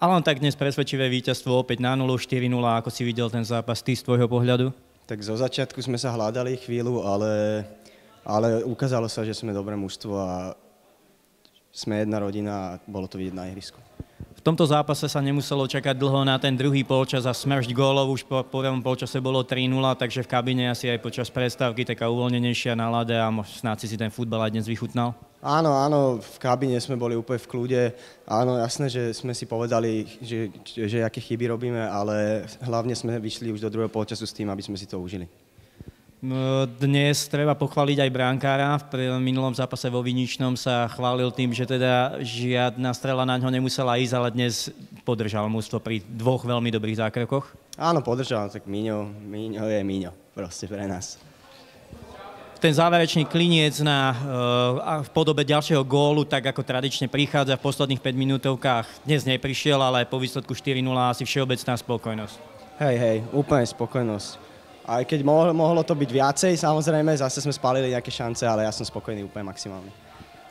Ale len tak dnes presvedčivé víťazstvo opäť na 0, 4-0, ako si videl ten zápas ty z tvojho pohľadu? Tak zo začiatku sme sa hľadali chvíľu, ale ukázalo sa, že sme dobré mužstvo a sme jedna rodina a bolo to vidieť na ihrisku. V tomto zápase sa nemuselo čakať dlho na ten druhý polčas a smršť gólov. Už po prvom polčase bolo 3-0, takže v kabíne asi aj počas prestávky taká uvoľnenejšia nálada a snáď si ten futbal aj dnes vychutnal. Áno, v kabíne sme boli úplne v kľude. Áno, jasné, že sme si povedali, že aké chyby robíme, ale hlavne sme vyšli už do druhého polčasu s tým, aby sme si to užili. Dnes treba pochváliť aj brankára. V minulom zápase vo Viničnom sa chválil tým, že teda žiadna strela na ňo nemusela ísť, ale dnes podržal mužstvo pri dvoch veľmi dobrých zákrokoch. Áno, podržal, tak Míňo je Míňo, proste pre nás. Ten záverečný kliniec v podobe ďalšieho gólu, tak ako tradične prichádza v posledných 5 minútovkách, dnes neprišiel, ale po výsledku 4-0 asi všeobecná spokojnosť. Hej, úplne spokojnosť. Aj keď mohlo to byť viacej, samozrejme, zase sme spálili nejaké šance, ale ja som spokojný úplne maximálne.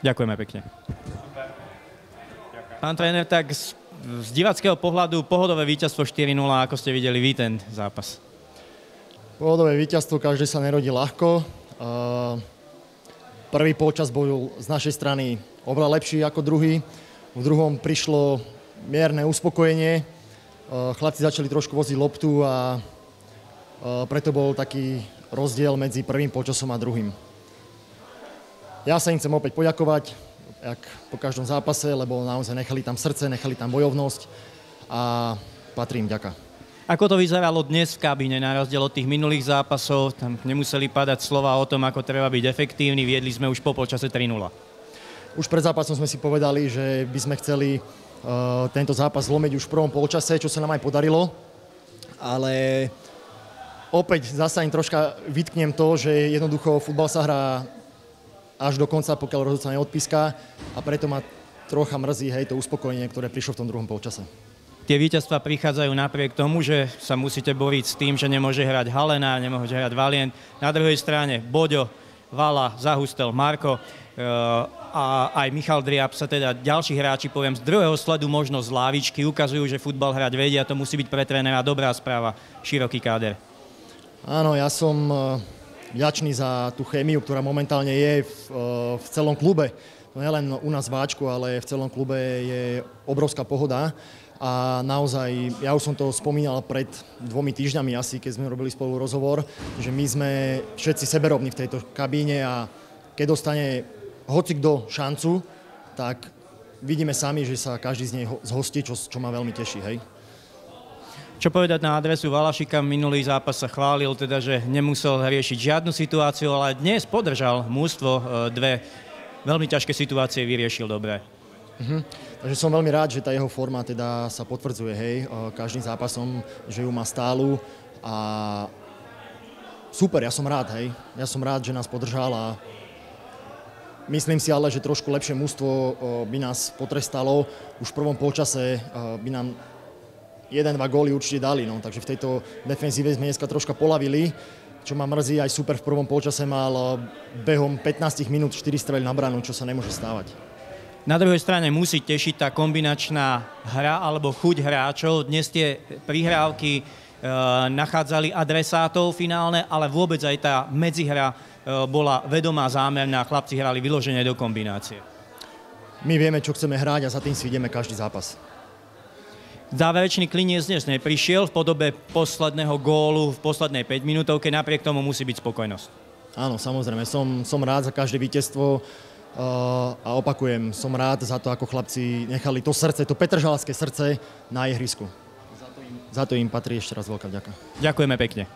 Ďakujeme pekne. Pán tréner, tak z diváckého pohľadu pohodové víťazstvo 4-0, ako ste videli vy ten zápas? Pohodové víťazstvo, každý sa nerodí ľahko. Prvý polčas bol z našej strany oveľa lepší ako druhý. V druhom prišlo mierne uspokojenie. Chlapci začali trošku voziť loptu a preto bol taký rozdiel medzi prvým polčasom a druhým. Ja sa im chcem opäť poďakovať, jak po každom zápase, lebo naozaj nechali tam srdce, nechali tam bojovnosť a patrí im ďaka. Ako to vyzeralo dnes v kabíne, na rozdiel od tých minulých zápasov? Tam nemuseli padať slova o tom, ako treba byť efektívny. Viedli sme už po polčase 3-0. Už pred zápasom sme si povedali, že by sme chceli tento zápas zlomiť už v prvom polčase, čo sa nám aj podarilo. Ale opäť zasa im troška vytknem to, že jednoducho futbal sa hrá až do konca, pokiaľ rozhodca neodpíska, a preto ma trocha mrzí to uspokojenie, ktoré prišlo v tom druhom polčase. Tie víťazstvá prichádzajú napriek tomu, že sa musíte boriť s tým, že nemôže hrať Halena, nemôže hrať Valient. Na druhej strane Boďo, Vala, Zahustel, Marko a aj Michal Driab sa teda ďalší hráči, poviem, z druhého sledu možno z lávičky ukazujú, že futbal hrať vedia. To musí byť pre trénera dobrá správa, široký káder. Áno, ja som vďačný za tú chémiu, ktorá momentálne je v celom klube. No nielen u nás v Váčku, ale v celom klube je obrovská pohoda. A naozaj, ja už som to spomínal pred 2 týždňami asi, keď sme robili spolu rozhovor, že my sme všetci seberobní v tejto kabíne a keď dostane hocikdo šancu, tak vidíme sami, že sa každý z nej zhostí, čo ma veľmi teší, hej. Čo povedať na adresu Valašika? Minulý zápas sa chválil, teda, že nemusel riešiť žiadnu situáciu, ale dnes podržal mužstvo, 2 veľmi ťažké situácie vyriešil dobre. Takže som veľmi rád, že tá jeho forma teda sa potvrdzuje, hej, každým zápasom, že ju má stálu a super, ja som rád, hej. Ja som rád, že nás podržal a myslím si ale, že trošku lepšie mužstvo by nás potrestalo. Už v prvom polčase by nám 1-2 góly určite dali, no. Takže v tejto defenzíve sme dneska troška polavili, čo ma mrzí. Aj super v prvom polčase mal behom 15 minút 4 strely na branu, čo sa nemôže stávať. Na druhej strane musí tešiť tá kombinačná hra alebo chuť hráčov. Dnes tie prihrávky nachádzali adresátov finálne, ale vôbec aj tá medzihra bola vedomá, zámerná. Chlapci hrali vyložene do kombinácie. My vieme, čo chceme hrať a za tým si ideme každý zápas. Záverečný kliniec dnes neprišiel v podobe posledného gólu v poslednej 5 minútovke, napriek tomu musí byť spokojnosť. Áno, samozrejme, som rád za každé víťazstvo. A opakujem, som rád za to, ako chlapci nechali to srdce, to petržalské srdce na ihrisku. Za to im patrí ešte raz veľká vďaka. Ďakujeme pekne.